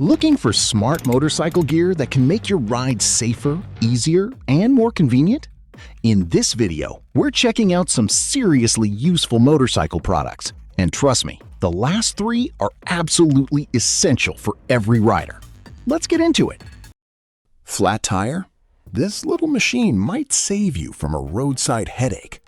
Looking for smart motorcycle gear that can make your ride safer, easier, and more convenient? In this video, we're checking out some seriously useful motorcycle products. And trust me, the last three are absolutely essential for every rider. Let's get into it. Flat tire? This little machine might save you from a roadside headache.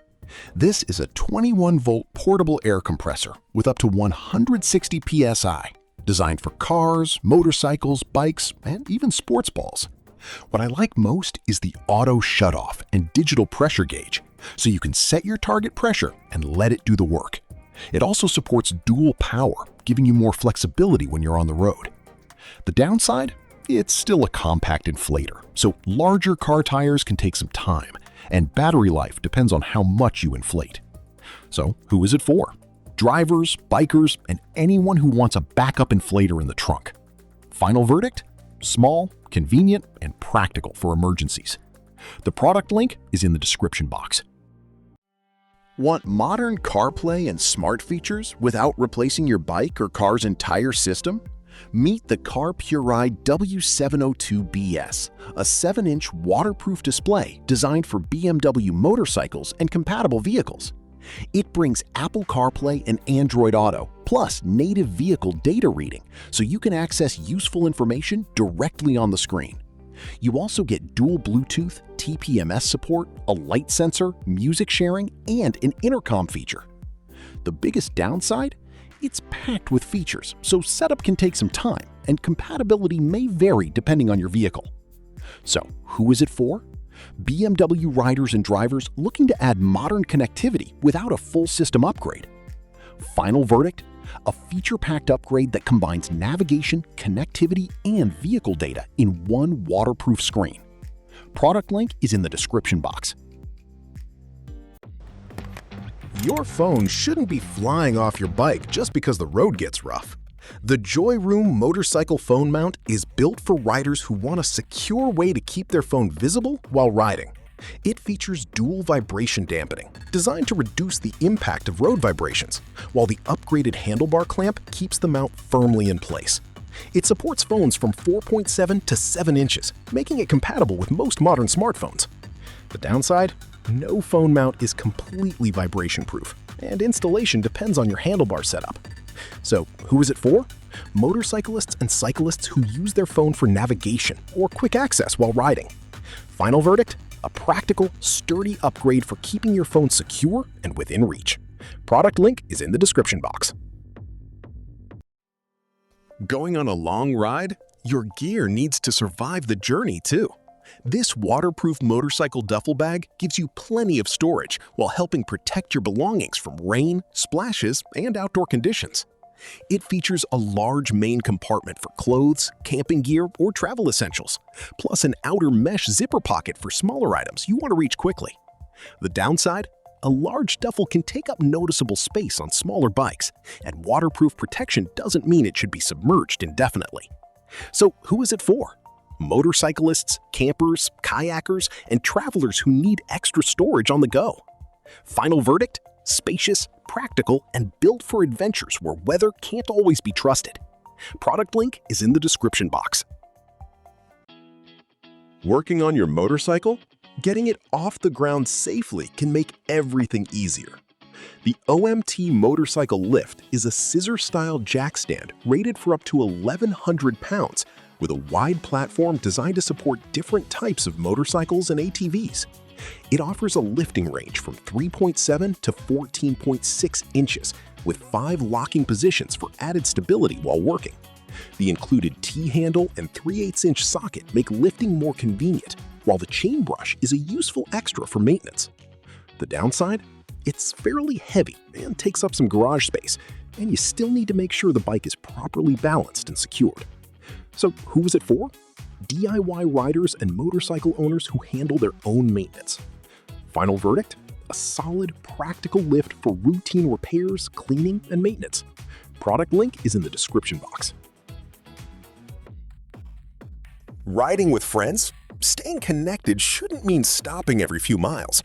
This is a 21-volt portable air compressor with up to 160 psi, designed for cars, motorcycles, bikes, and even sports balls. What I like most is the auto shutoff and digital pressure gauge, so you can set your target pressure and let it do the work. It also supports dual power, giving you more flexibility when you're on the road. The downside? It's still a compact inflator, so larger car tires can take some time, and battery life depends on how much you inflate. So who is it for? Drivers, bikers, and anyone who wants a backup inflator in the trunk. Final verdict? Small, convenient, and practical for emergencies. The product link is in the description box. Want modern CarPlay and smart features without replacing your bike or car's entire system? Meet the CARPURIDE W702BS, a 7-inch waterproof display designed for BMW motorcycles and compatible vehicles. It brings Apple CarPlay and Android Auto, plus native vehicle data reading, so you can access useful information directly on the screen. You also get dual Bluetooth, TPMS support, a light sensor, music sharing, and an intercom feature. The biggest downside? It's packed with features, so setup can take some time, and compatibility may vary depending on your vehicle. So, who is it for? BMW riders and drivers looking to add modern connectivity without a full system upgrade. Final verdict? A feature-packed upgrade that combines navigation, connectivity, and vehicle data in one waterproof screen. Product link is in the description box. Your phone shouldn't be flying off your bike just because the road gets rough. The JOYROOM motorcycle phone mount is built for riders who want a secure way to keep their phone visible while riding. It features dual vibration dampening, designed to reduce the impact of road vibrations, while the upgraded handlebar clamp keeps the mount firmly in place. It supports phones from 4.7 to 7 inches, making it compatible with most modern smartphones. The downside? No phone mount is completely vibration-proof, and installation depends on your handlebar setup. So, who is it for? Motorcyclists and cyclists who use their phone for navigation or quick access while riding. Final verdict? A practical, sturdy upgrade for keeping your phone secure and within reach. Product link is in the description box. Going on a long ride? Your gear needs to survive the journey too. This waterproof motorcycle duffel bag gives you plenty of storage while helping protect your belongings from rain, splashes, and outdoor conditions. It features a large main compartment for clothes, camping gear, or travel essentials, plus an outer mesh zipper pocket for smaller items you want to reach quickly. The downside? A large duffel can take up noticeable space on smaller bikes, and waterproof protection doesn't mean it should be submerged indefinitely. So who is it for? Motorcyclists, campers, kayakers, and travelers who need extra storage on the go. Final verdict? Spacious, practical, and built for adventures where weather can't always be trusted. Product link is in the description box. Working on your motorcycle? Getting it off the ground safely can make everything easier. The OMT Motorcycle Lift is a scissor-style jack stand rated for up to 1,100 pounds with a wide platform designed to support different types of motorcycles and ATVs. It offers a lifting range from 3.7 to 14.6 inches with 5 locking positions for added stability while working. The included T-handle and 3/8-inch socket make lifting more convenient, while the chain brush is a useful extra for maintenance. The downside? It's fairly heavy and takes up some garage space, and you still need to make sure the bike is properly balanced and secured. So who is it for? DIY riders and motorcycle owners who handle their own maintenance. Final verdict? A solid, practical lift for routine repairs, cleaning, and maintenance. Product link is in the description box. Riding with friends? Staying connected shouldn't mean stopping every few miles.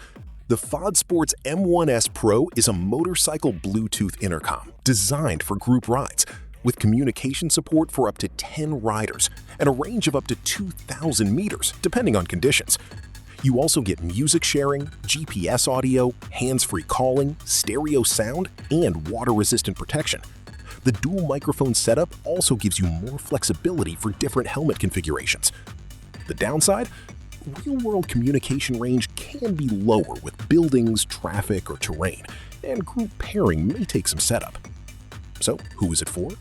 The Fodsports M1S Pro is a motorcycle Bluetooth intercom designed for group rides. with communication support for up to 10 riders and a range of up to 2,000 meters, depending on conditions. You also get music sharing, GPS audio, hands-free calling, stereo sound, and water-resistant protection. The dual microphone setup also gives you more flexibility for different helmet configurations. The downside? Real-world communication range can be lower with buildings, traffic, or terrain, and group pairing may take some setup. So, who is it for?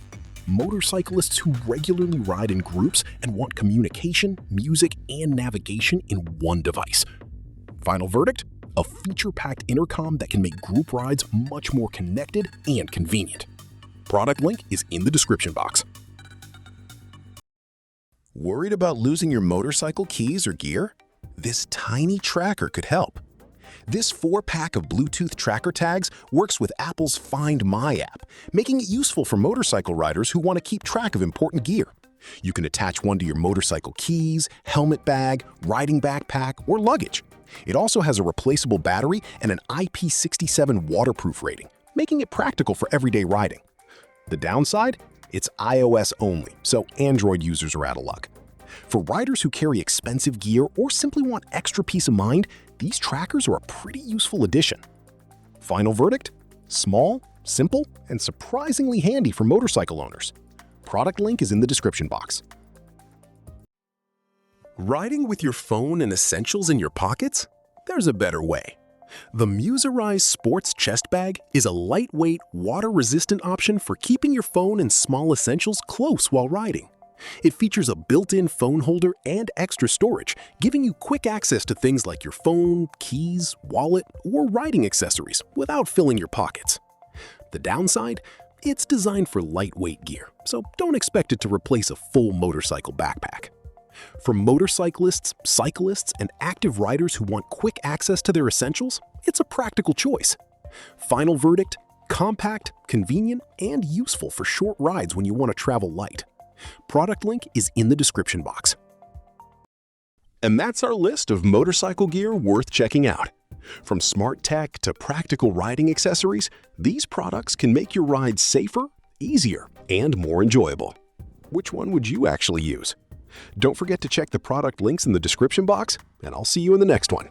Motorcyclists who regularly ride in groups and want communication, music, and navigation in one device. Final verdict? A feature-packed intercom that can make group rides much more connected and convenient. Product link is in the description box. Worried about losing your motorcycle keys or gear? This tiny tracker could help. This 4-pack of Bluetooth tracker tags works with Apple's Find My app, making it useful for motorcycle riders who want to keep track of important gear. You can attach one to your motorcycle keys, helmet bag, riding backpack, or luggage. It also has a replaceable battery and an IP67 waterproof rating, making it practical for everyday riding. The downside? It's iOS only, so Android users are out of luck. For riders who carry expensive gear or simply want extra peace of mind, these trackers are a pretty useful addition. Final verdict? Small, simple, and surprisingly handy for motorcycle owners. Product link is in the description box. Riding with your phone and essentials in your pockets? There's a better way. The Muserise Sports Chest Bag is a lightweight, water-resistant option for keeping your phone and small essentials close while riding. It features a built-in phone holder and extra storage, giving you quick access to things like your phone, keys, wallet, or riding accessories without filling your pockets. The downside? It's designed for lightweight gear, so don't expect it to replace a full motorcycle backpack. For motorcyclists, cyclists, and active riders who want quick access to their essentials, it's a practical choice. Final verdict? Compact, convenient, and useful for short rides when you want to travel light. Product link is in the description box. And that's our list of motorcycle gear worth checking out. From smart tech to practical riding accessories, these products can make your rides safer, easier, and more enjoyable. Which one would you actually use? Don't forget to check the product links in the description box, and I'll see you in the next one.